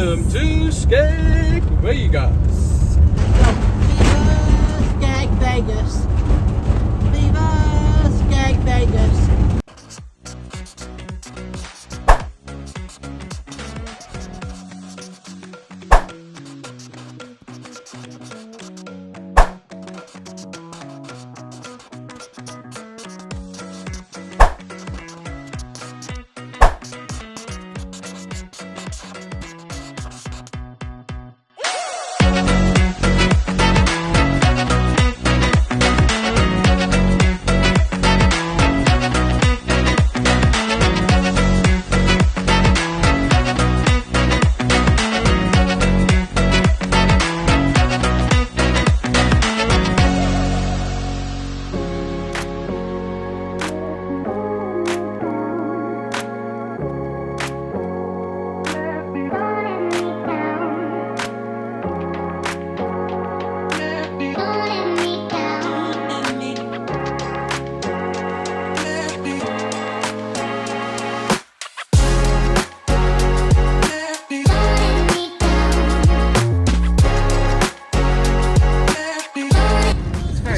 Welcome to Skeg Vegas. Viva Skeg Vegas. Viva Skeg Vegas.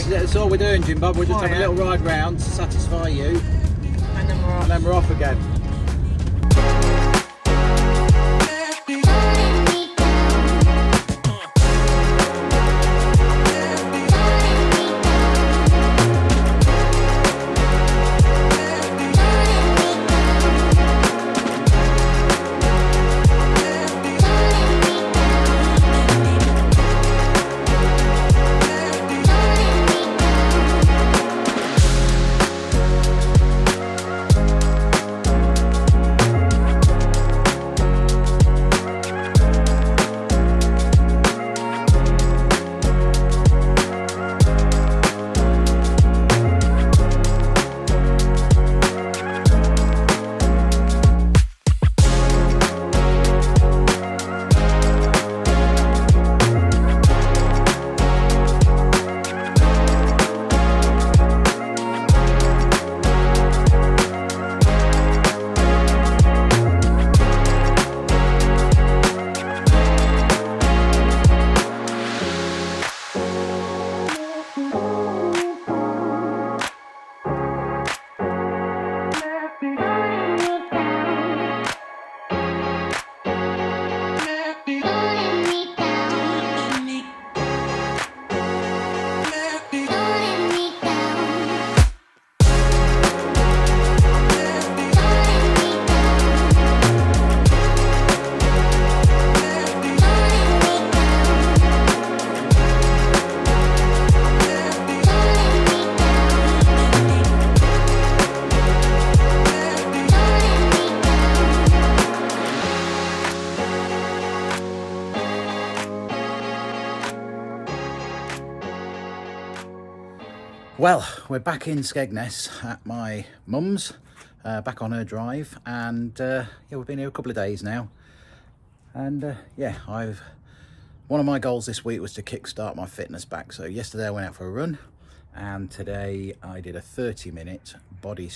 That's all we're doing, Jimbob. We're just having a little ride round to satisfy you, And then we're off. and then we're off again. Well, we're back in Skegness at my mum's, back on her drive, and yeah, we've been here a couple of days now, and yeah, one of my goals this week was to kickstart my fitness back. So yesterday I went out for a run, and today I did a 30-minute body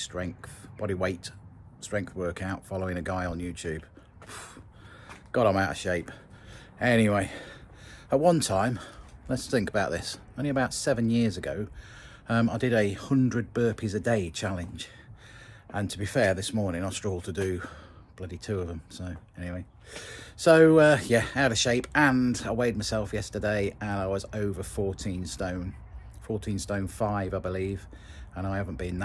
weight strength workout following a guy on YouTube. God, I'm out of shape. Anyway, at one time, let's think about this, only about 7 years ago, I did a 100 burpees a day challenge, and to be fair, this morning I struggled to do bloody 2 of them. So anyway, yeah, out of shape, and I weighed myself yesterday and I was over 14 stone 5, I believe, and I haven't been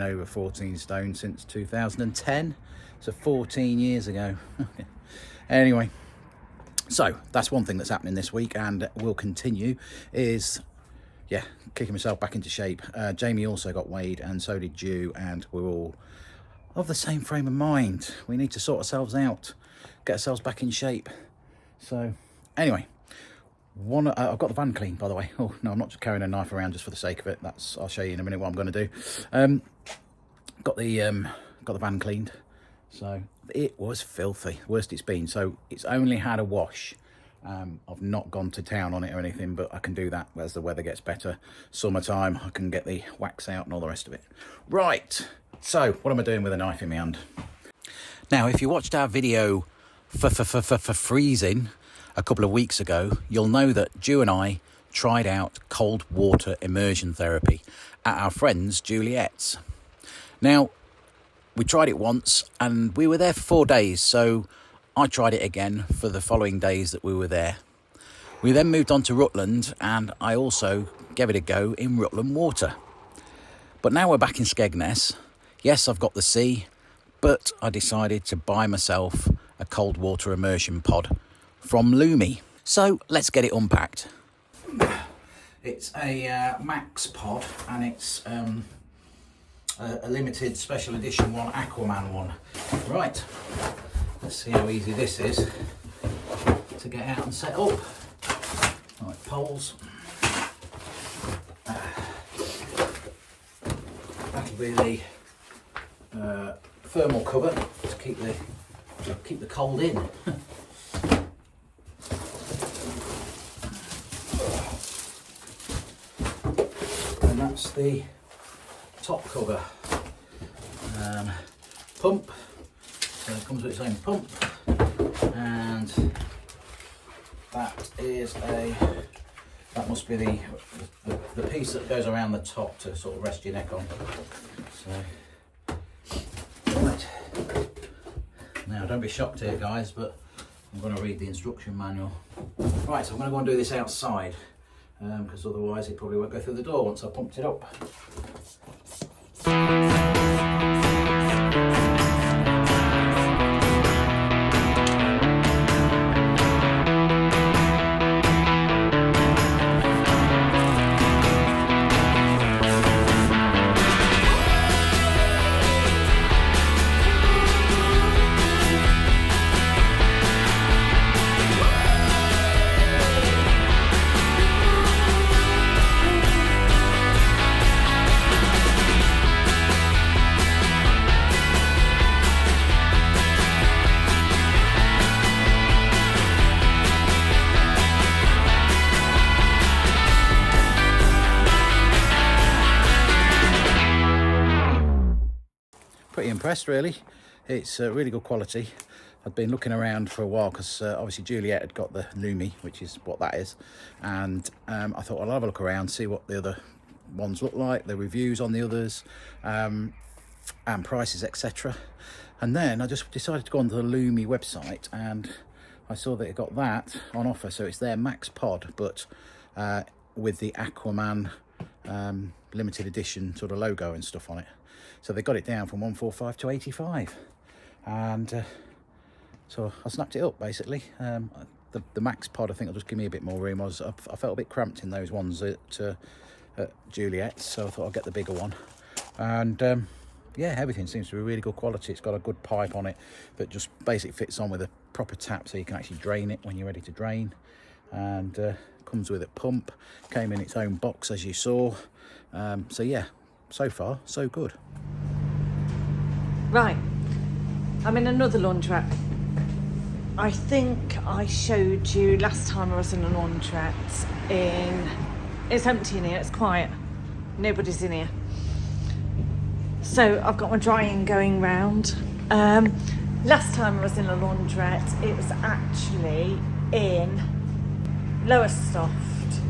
over 14 stone since 2010, so 14 years ago. Anyway, so that's one thing that's happening this week and will continue, is yeah, kicking myself back into shape. Jamie also got weighed, and so did Ju, and we're all of the same frame of mind. We need to sort ourselves out, get ourselves back in shape. So anyway, I've got the van cleaned, by the way. Oh no, I'm not just carrying a knife around just for the sake of it. I'll show you in a minute what I'm going to do. Got the van cleaned. So it was filthy, worst it's been. So it's only had a wash. I've not gone to town on it or anything, but I can do that as the weather gets better. Summertime, I can get the wax out and all the rest of it. Right, so what am I doing with a knife in my hand? Now, if you watched our video freezing a couple of weeks ago, you'll know that Ju and I tried out cold water immersion therapy at our friend's Juliet's. Now, we tried it once and we were there for 4 days, so I tried it again for the following days that we were there. We then moved on to Rutland and I also gave it a go in Rutland water. But now we're back in Skegness. Yes, I've got the sea, but I decided to buy myself a cold water immersion pod from Lumi. So let's get it unpacked. It's a Max pod and it's a limited special edition one, Aquaman one. Right, let's see how easy this is to get out and set up. Right, poles. That'll be the thermal cover to keep the cold in. And that's the top cover. Pump, so it comes with its own pump, and that must be the piece that goes around the top to sort of rest your neck on. So, right. Now don't be shocked here guys, but I'm going to read the instruction manual. Right, so I'm going to go and do this outside, because otherwise it probably won't go through the door once I've pumped it up. Pretty impressed really. It's really good quality. I'd been looking around for a while because obviously Juliet had got the Lumi, which is what that is, and I thought I'll have a look around, see what the other ones look like, the reviews on the others, and prices, etc. And then I just decided to go onto the Lumi website and I saw that it got that on offer. So it's their Max Pod, but with the Aquaman limited edition sort of logo and stuff on it. So they got it down from 145 to 85, and so I snapped it up basically. The Max Pod I think will just give me a bit more room. I felt a bit cramped in those ones at Juliet's, so I thought I'd get the bigger one. And yeah, everything seems to be really good quality. It's got a good pipe on it that just basically fits on with a proper tap, so you can actually drain it when you're ready to drain. And comes with a pump, came in its own box as you saw. So yeah, so far so good. Right, I'm in another laundrette. I think I showed you last time I was in a laundrette it's empty in here, it's quiet, nobody's in here. So I've got my drying going round. Last time I was in a laundrette, it was actually in Lowestoft,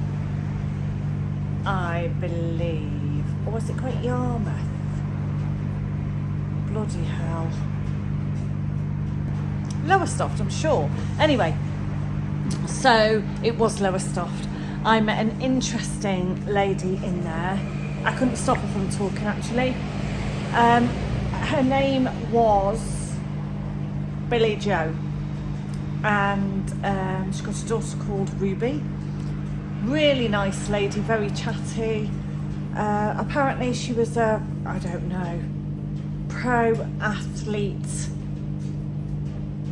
I believe. Or was it quite Yarmouth? Bloody hell. Lowestoft, I'm sure. Anyway, so it was Lowestoft. I met an interesting lady in there. I couldn't stop her from talking actually. Her name was Billy Joe, and she's got a daughter called Ruby. Really nice lady, very chatty. Apparently she was a, I don't know, pro athlete,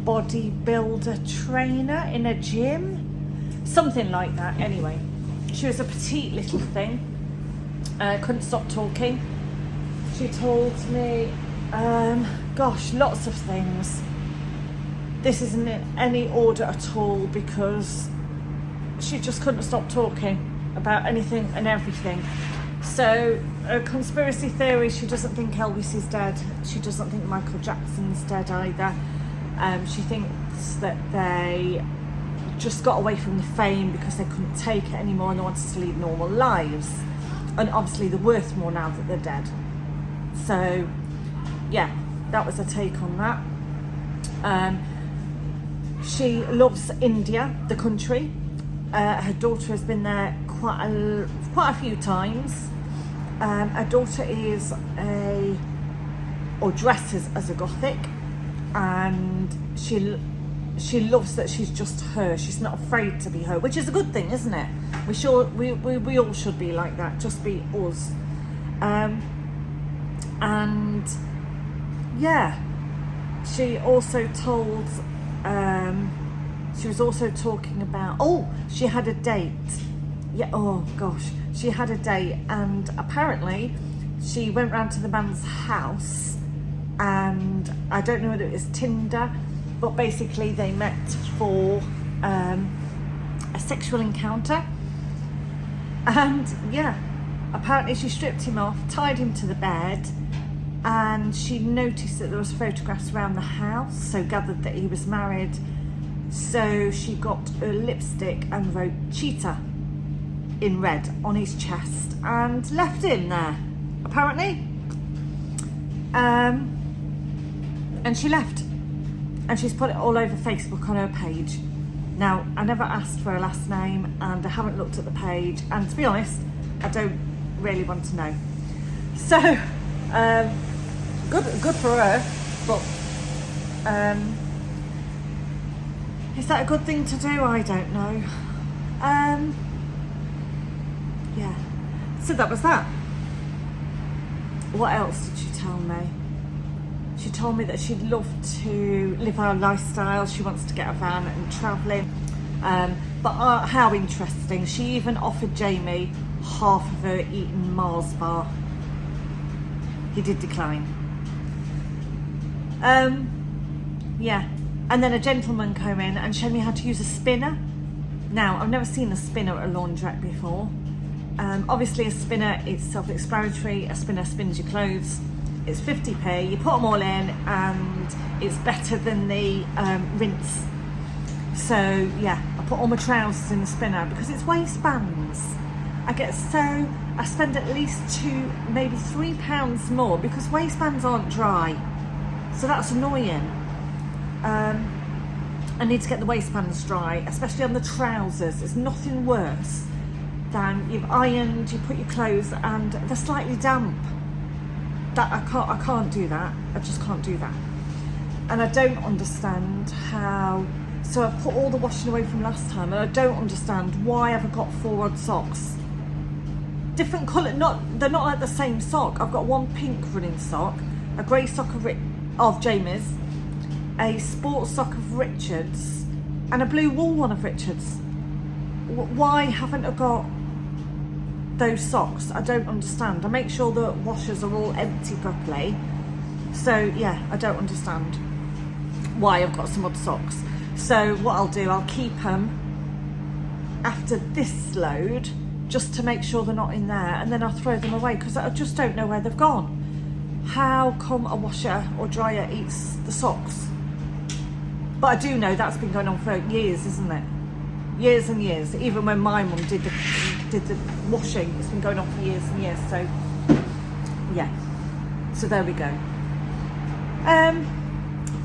bodybuilder trainer in a gym, something like that. Anyway, she was a petite little thing. Couldn't stop talking. She told me, gosh, lots of things. This isn't in any order at all because she just couldn't stop talking about anything and everything. So, a conspiracy theory, she doesn't think Elvis is dead. She doesn't think Michael Jackson's dead either. She thinks that they just got away from the fame because they couldn't take it anymore and they wanted to lead normal lives. And obviously they're worth more now that they're dead. So yeah, that was a take on that. She loves India, the country. Her daughter has been there quite a few times. Her daughter is dresses as a Gothic, and she loves that she's just her. She's not afraid to be her, which is a good thing, isn't it? We all should be like that. Just be us. And yeah, she also told. She was also talking about. Oh, she had a date. Yeah. Oh gosh, she had a date, and apparently, she went round to the man's house, and I don't know whether it was Tinder, but basically they met for a sexual encounter. And yeah, apparently she stripped him off, tied him to the bed, and she noticed that there was photographs around the house, so gathered that he was married. So she got a lipstick and wrote cheetah in red on his chest and left him there, apparently. And she left, and she's put it all over Facebook on her page. Now, I never asked for her last name, and I haven't looked at the page, and to be honest, I don't really want to know. So good for her, but is that a good thing to do? I don't know. Yeah, so that was that. What else did she tell me? She told me that she'd love to live her lifestyle. She wants to get a van and travelling. But how interesting. She even offered Jamie half of her Eton Mars bar. He did decline. Yeah. And then a gentleman came in and showed me how to use a spinner. Now, I've never seen a spinner at a laundrette before. Obviously a spinner is self-explanatory. A spinner spins your clothes. It's 50p, you put them all in, and it's better than the rinse. So yeah, I put all my trousers in the spinner because it's waistbands. I spend at least £2, maybe £3 more because waistbands aren't dry. So that's annoying. I need to get the waistbands dry, especially on the trousers. There's nothing worse than you've ironed, you put your clothes and they're slightly damp. That I can't do that. I just can't do that. And I don't understand how. So I've put all the washing away from last time, and I don't understand why I've got 4 odd socks. Different colour. They're not like the same sock. I've got one pink running sock, a grey sock of Jamie's, a sports sock of Richard's, and a blue wool one of Richard's. Why haven't I got those socks? I don't understand. I make sure the washers are all empty properly. So yeah, I don't understand why I've got some odd socks. So what I'll do, I'll keep them after this load just to make sure they're not in there, and then I'll throw them away because I just don't know where they've gone. How come a washer or dryer eats the socks? But I do know that's been going on for years, isn't it? Years and years. Even when my mum did the washing, it's been going on for years and years. So yeah, so there we go.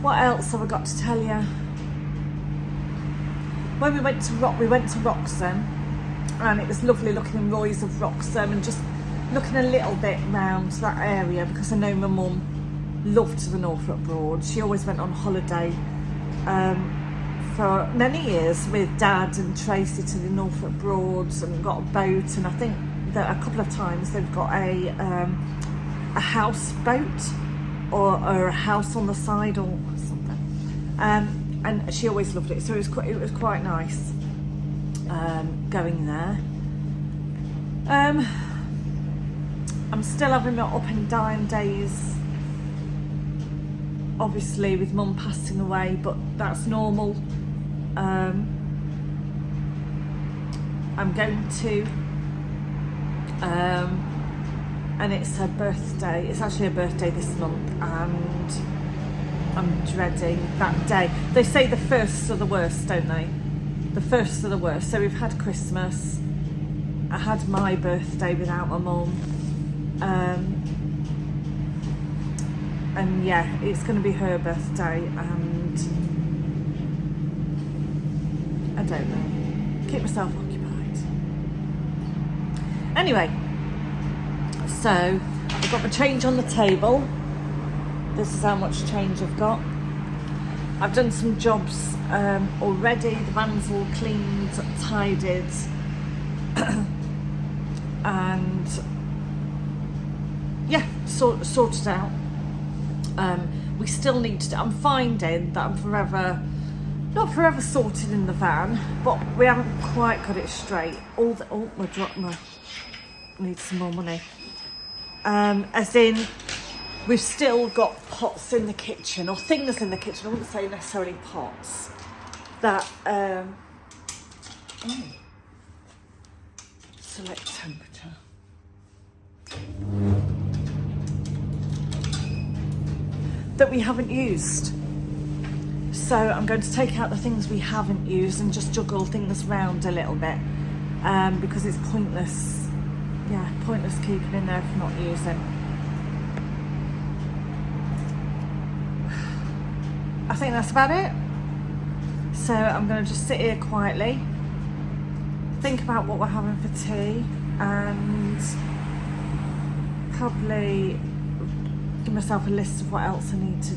What else have I got to tell you? When we went to Wroxham, and it was lovely looking in Roy's of Wroxham and just looking a little bit round that area because I know my mum loved the Norfolk Broads. She always went on holiday for many years with Dad and Tracy to the Norfolk Broads and got a boat, and I think that a couple of times they've got a houseboat or a house on the side or something, and she always loved it, so it was quite nice going there. I'm still having my up and down days, obviously with Mum passing away, but that's normal. I'm going to and it's her birthday. It's actually her birthday this month, and I'm dreading that day. They say the first are the worst, don't they? The first are the worst. So we've had Christmas. I had my birthday without my mum. And yeah, it's going to be her birthday, and I don't know. Keep myself occupied. Anyway, so I've got my change on the table. This is how much change I've got. I've done some jobs already. The van's all cleaned, tidied, and yeah, sorted out. We still need to. I'm finding that I'm not forever sorted in the van, but we haven't quite got it straight. My need some more money. As in, we've still got pots in the kitchen, or things in the kitchen. I wouldn't say necessarily pots. That select temperature. That we haven't used. So I'm going to take out the things we haven't used and just juggle things around a little bit, because it's pointless. Yeah, pointless keeping in there if not using. I think that's about it. So I'm going to just sit here quietly, think about what we're having for tea, and probably give myself a list of what else I need to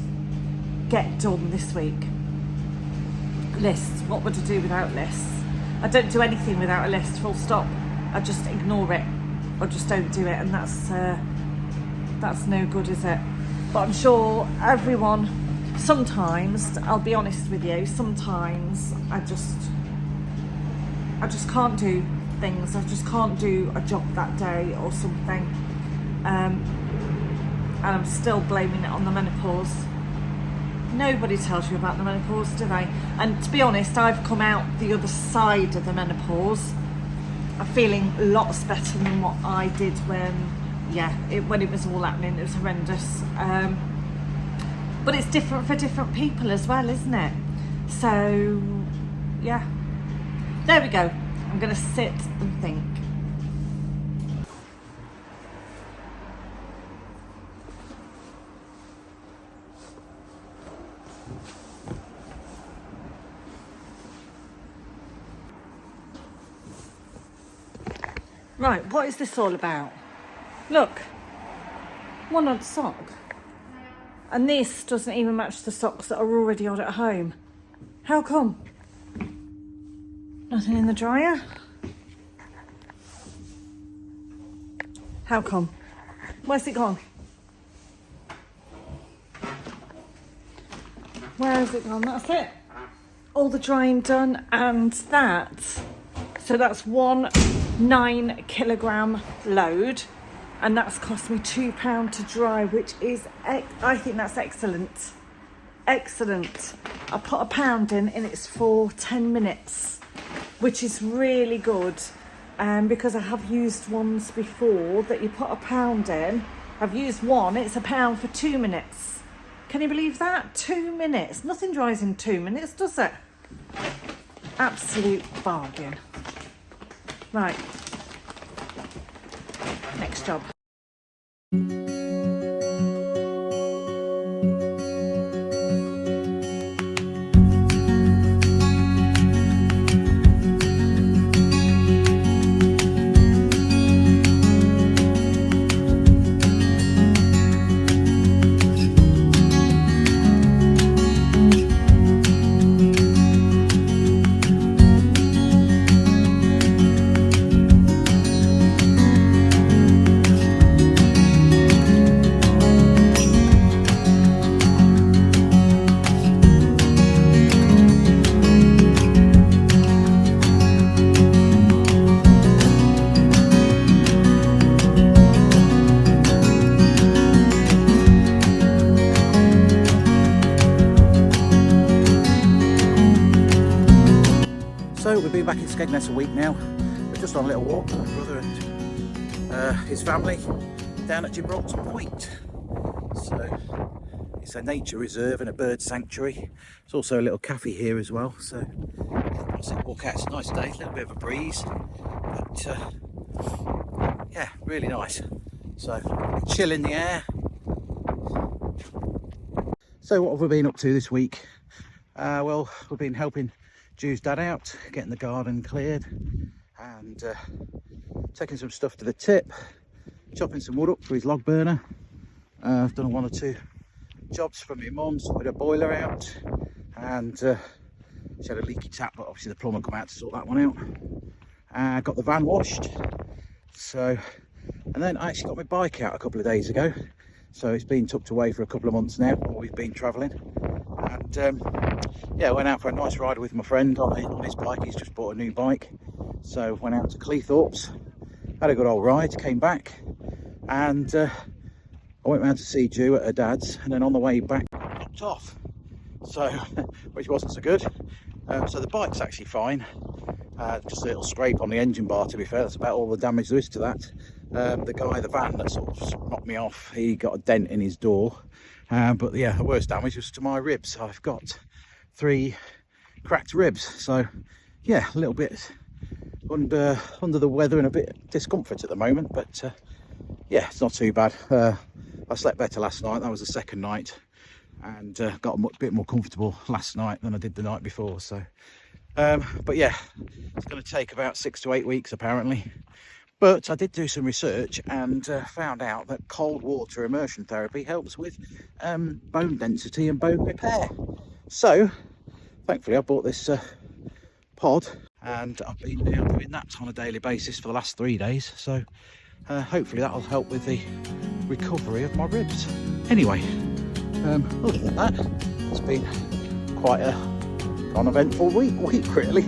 get done this week. Lists. What would I do without lists? I don't do anything without a list, full stop. I just ignore it, or just don't do it, and that's no good, is it? But I'm sure everyone, sometimes, I'll be honest with you, sometimes I just can't do things. I just can't do a job that day or something. And I'm still blaming it on the menopause. Nobody tells you about the menopause, do they? And to be honest, I've come out the other side of the menopause. I'm feeling lots better than what I did when it was all happening. It was horrendous. But it's different for different people as well, isn't it? So, yeah. There we go. I'm going to sit and think. Right, what is this all about? Look, one odd sock. And this doesn't even match the socks that are already on at home. How come? Nothing in the dryer? How come? Where's it gone? Where has it gone? That's it. All the drying done, and that. So that's 1 9-kilogram load, and that's cost me £2 to dry, which is, I think that's excellent. Excellent. I put £1 in and it's for 10 minutes, which is really good, because I have used ones before that you put £1 in. I've used one, it's £1 for 2 minutes. Can you believe that? 2 minutes. Nothing dries in 2 minutes, does it? Absolute bargain. Right. Next job. So we've been back in Skegness a week now. We're just on a little walk with my brother and his family down at Gibraltar Point. So It's a nature reserve and a bird sanctuary. There's also a little cafe here as well. So I'll sit and walk out. It's a nice day, a little bit of a breeze, but yeah, really nice. So chill in the air. So what have we been up to this week? Well, we've been helping Ju's dad out, getting the garden cleared and taking some stuff to the tip, chopping some wood up for his log burner. I've done 1 or 2 jobs for my mum, sorted a boiler out, and she had a leaky tap, but obviously the plumber come out to sort that one out. Got the van washed, so, and then I actually got my bike out a couple of days ago, so it's been tucked away for a couple of months now while we've been travelling. And yeah, I went out for a nice ride with my friend on his bike. He's just bought a new bike, so went out to Cleethorpes, had a good old ride, came back, and I went round to see Ju at her dad's, and then on the way back I knocked off, so which wasn't so good. So the bike's actually fine, just a little scrape on the engine bar, to be fair. That's about all the damage there is to that. The van that sort of knocked me off, he got a dent in his door, but yeah, the worst damage was to my ribs. I've got 3 cracked ribs, so yeah, a little bit under the weather and a bit of discomfort at the moment, but yeah, it's not too bad. I slept better last night. That was the second night, and got a bit more comfortable last night than I did the night before. So but yeah, it's going to take about 6 to 8 weeks apparently. But I did do some research and found out that cold water immersion therapy helps with bone density and bone repair. So thankfully I bought this pod, and I've been now doing that on a daily basis for the last 3 days. So hopefully that'll help with the recovery of my ribs. Anyway, other than that, it's been quite a uneventful week really.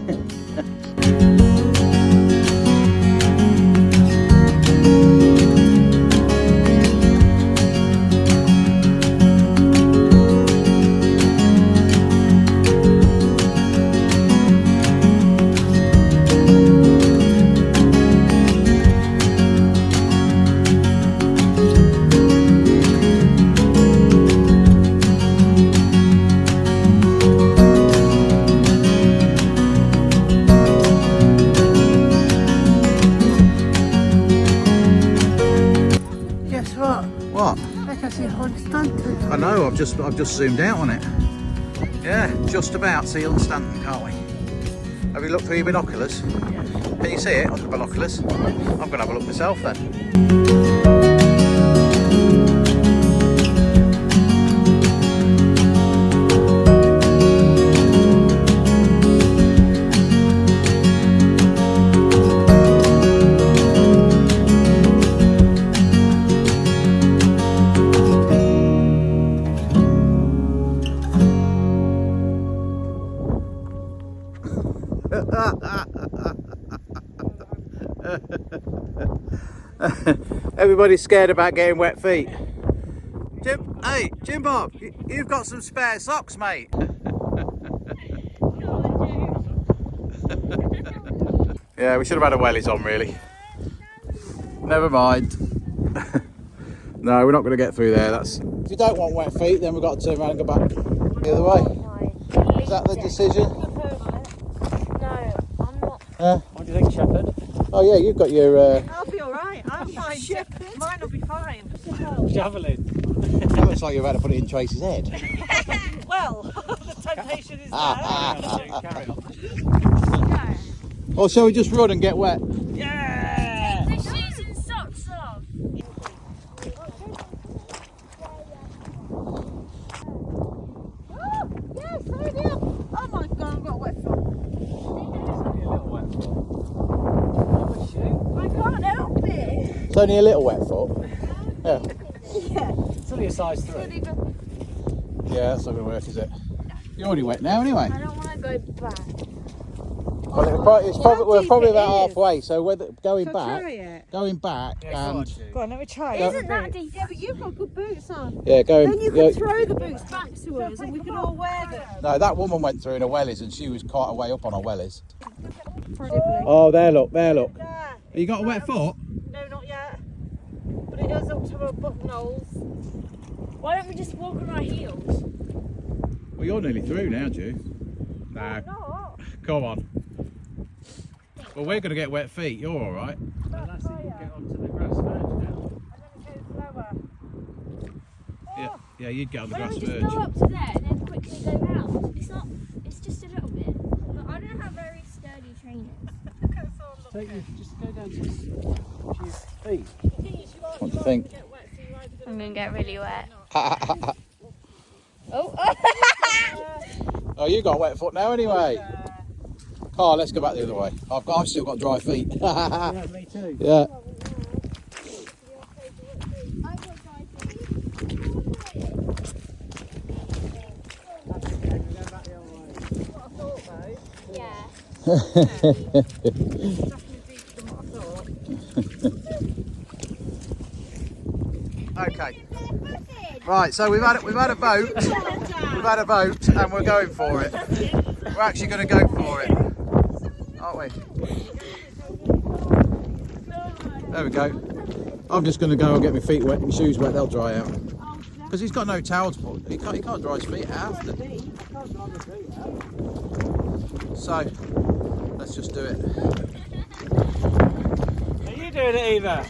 What? I can see Hunstanton. I know, I've just zoomed out on it. Yeah, just about see Hunstanton, can't we? Have you looked through your binoculars? Yeah. Can you see it on the binoculars? I'm going to have a look myself then. Everybody's scared about getting wet feet. Hey, Jimbob, you've got some spare socks, mate. Yeah, we should have had a wellies on, really. Never mind. No, we're not going to get through there. If you don't want wet feet, then we've got to turn around and go back the other way. Is that the decision? No, I'm not. What do you think, Shepherd? Oh yeah, you've got your... I'll be alright. I'm fine. Shepherd. Mine will be fine. Javelin. It looks like you're about to put it in Tracy's head. Well, the temptation is there. Carry on. Or shall we just run and get wet? Yeah! Take the shoes and socks off. Oh, yes, there it is. Oh my god, I've got a wet foot. I can't help it. It's only a little wet foot. Yeah. Yeah. It's only a size 3. Yeah, that's not going to work, is it? You're already wet now anyway. I don't want to go back. Well, we're probably about halfway, so going Shall I back, try it? going back and... Go on, let me try Go- it. Isn't that deep? Yeah, but you've got good boots on. Yeah, going... Then you can throw the boots back to us and we can all wear them. No, that woman went through in her wellies and she was quite a way up on her wellies. Probably. Oh, there look. There. You got a wet foot? No, not yet. But it goes up to her buttonholes. Why don't we just walk on our heels? Well, you're nearly through now, Ju. Nah, come on. Well, we're going to get wet feet. You're all right. Unless you can get onto the grass verge now. Yeah, you'd get on the Why grass don't we just verge. go up to there and then quickly go out? It's not. It's just a little bit. But I don't have very sturdy trainers. Just go down to your feet. What do you think? I'm gonna get really wet. Oh. Oh, you got a wet foot now anyway. Oh, let's go back the other way. I've still got dry feet. Yeah, me too. Yeah. Okay. Right, so we've had a vote. We've had a vote, and we're going for it. We're actually going to go for it, aren't we? There we go. I'm just going to go and get my feet wet, my shoes wet. They'll dry out. Because he's got no towels, but he can't dry his feet out. So let's just do it. Are you doing it, Eva?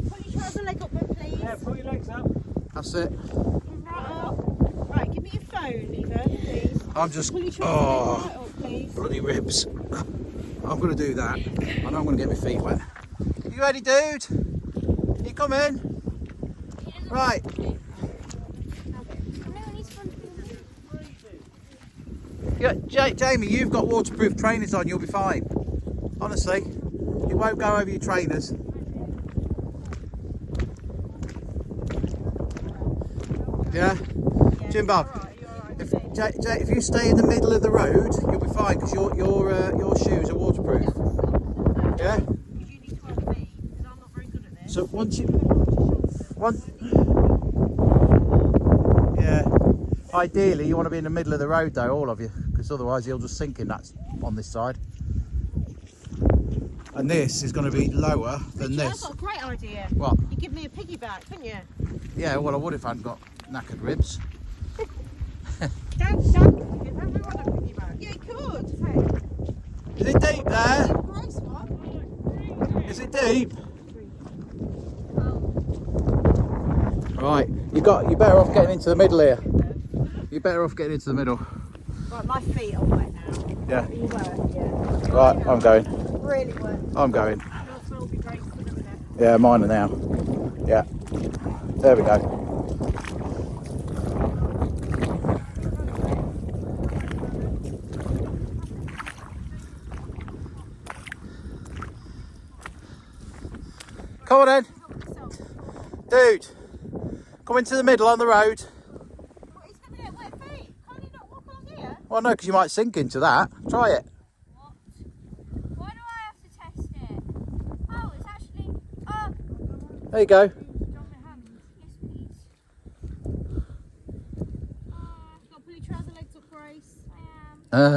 Put your trouser leg up then, please. Yeah, put your legs up. That's it. Right, give me your phone, Eva, please. I'm just, Pull your trouser leg right up, please. bloody ribs. I'm going to do that. I know I'm going to get my feet wet. You ready, dude? You come in? Right. Yeah, Jamie, you've got waterproof trainers on. You'll be fine. Honestly, it won't go over your trainers. Yeah, Jimbob. If you stay in the middle of the road, you'll be fine because your shoes are waterproof. Yeah. So once you, yeah. Ideally, you want to be in the middle of the road, though, all of you, because otherwise you'll just sink in that on this side. And this is going to be lower than I've this. got a great idea. What? You give me a piggyback, couldn't you? Yeah, well, I would if I hadn't got knackered ribs. Dan, if everyone a piggyback. Yeah, you could. Is it deep there? Nice one. Is it deep? Right, you're better off getting into the middle here. You're better off getting into the middle. Right, my feet are wet now. Yeah. Are you wet? Yeah. Right, I'm going. Really wet. I'm going. Yours will be great for a minute. Yeah, mine are now. Yeah. There we go. Come on then. Dude, come into the middle on the road. What, he's going to get wet feet? Can't he not walk along here? Well, no, because you might sink into that. Try it. What? Why do I have to test it? Oh, it's actually. Oh, There you go. yes, please. Got to pull your trouser legs up, Grace. I am.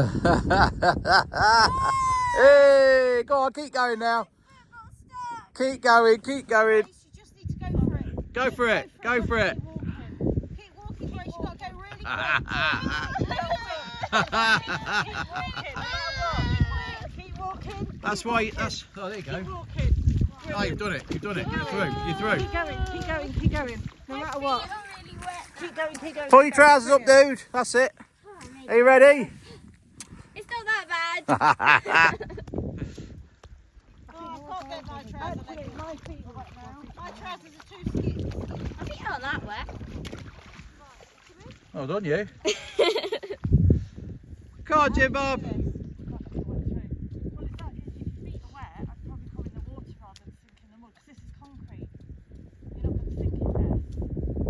Hey, go on, keep going now. Keep going, keep going. Grace, you just need to go for it. Go for it, go for it. Keep walking, Grace. You've got to go really quick. Keep walking. That's why, that's, oh, there you go. Keep walking. Oh, you've done it, you're through, you're through. Keep going, keep going, keep going. No matter what. Feet are really wet. Keep going, keep going. Pull your trousers up, dude. That's it. Are you ready? It's not that bad. Oh, I can't get my trousers. My feet are wet now. My trousers are too skinny. My feet aren't that wet. Well done, you. Come on, Jimbob. Well, if your feet are wet, I'd probably come in the water rather than sink in the mud, because this is concrete. You're not going to sink in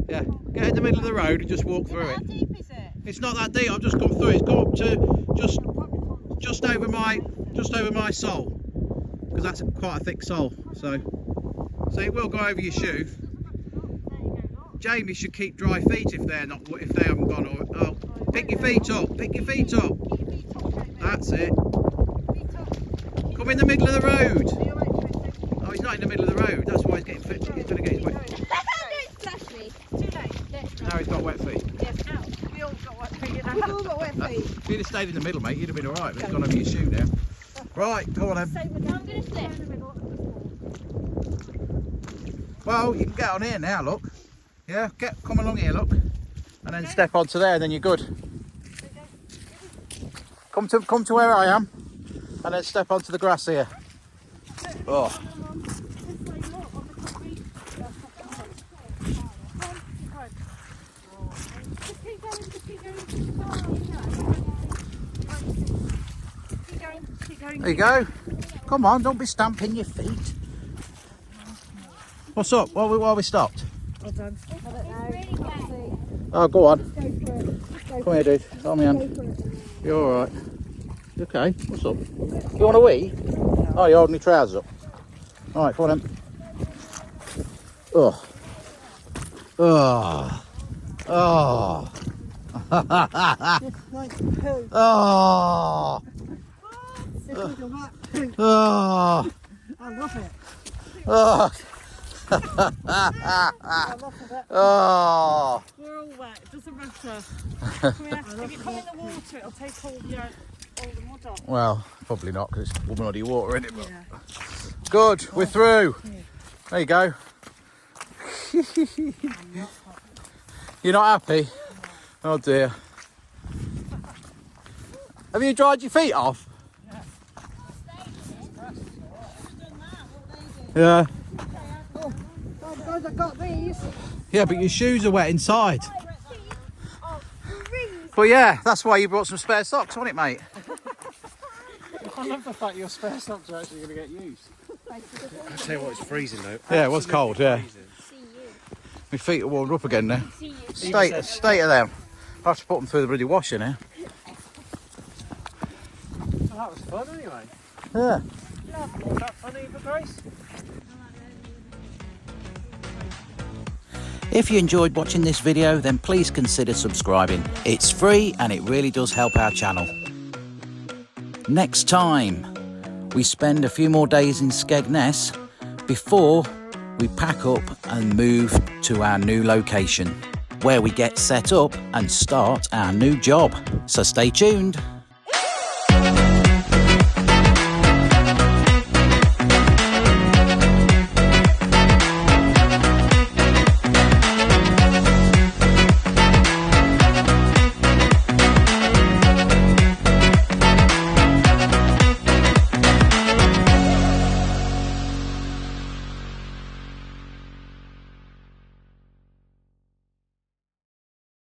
there. Yeah, get in the middle of the road and just walk through How it. deep is it? It's not that deep. I've just come through. It's come up to just over my sole, because that's quite a thick sole. So it will go over your shoe. Jamie should keep dry feet if they haven't gone. Oh, pick your feet up. Pick your feet up. That's it. Come in the middle of the road. Oh, he's not in the middle of the road. That's why he's getting fit. He's going to get his wet. Don't splash me. Too late. No, Now he's got wet feet. Yes, ow. We all got wet feet. We've all got wet feet. If you'd have stayed in the middle, mate, you'd have been all right. But it's gone over your shoe now. Right, go on then. I'm going to slip. Well, you can get on here now, look. Yeah, come along here, look. And then step onto there, and then you're good. Come to where I am, and then step onto the grass here. Oh. There you go. Come on, don't be stamping your feet. What's up? Why are we stopped? Oh, go on. Come here, dude. Hold me hand. You're all right. You okay? What's up? You want a wee? Oh, you're holding your trousers up. All right, come on then. Oh. Oh. Oh. Oh. Oh. I love it. Oh. Oh. We're all wet. It doesn't matter. If you come in the water, it'll take all the mud off. Well, probably not because it's muddy water in it. But... yeah. Good, we're through. There you go. You're not happy? Oh dear. Have you dried your feet off? Yeah. Oh, guys, I got these. Yeah, but your shoes are wet inside. But yeah, that's why you brought some spare socks, wasn't it, mate? I love the fact your spare socks are actually going to get used. I tell you what, it's freezing though. Yeah, it was cold, yeah. My feet are warmed up again now. State of them. I have to put them through the bloody washer now. Oh, that was fun anyway. Yeah. Was that funny for Grace? If you enjoyed watching this video, then please consider subscribing. It's free and it really does help our channel. Next time, we spend a few more days in Skegness before we pack up and move to our new location, where we get set up and start our new job. So stay tuned.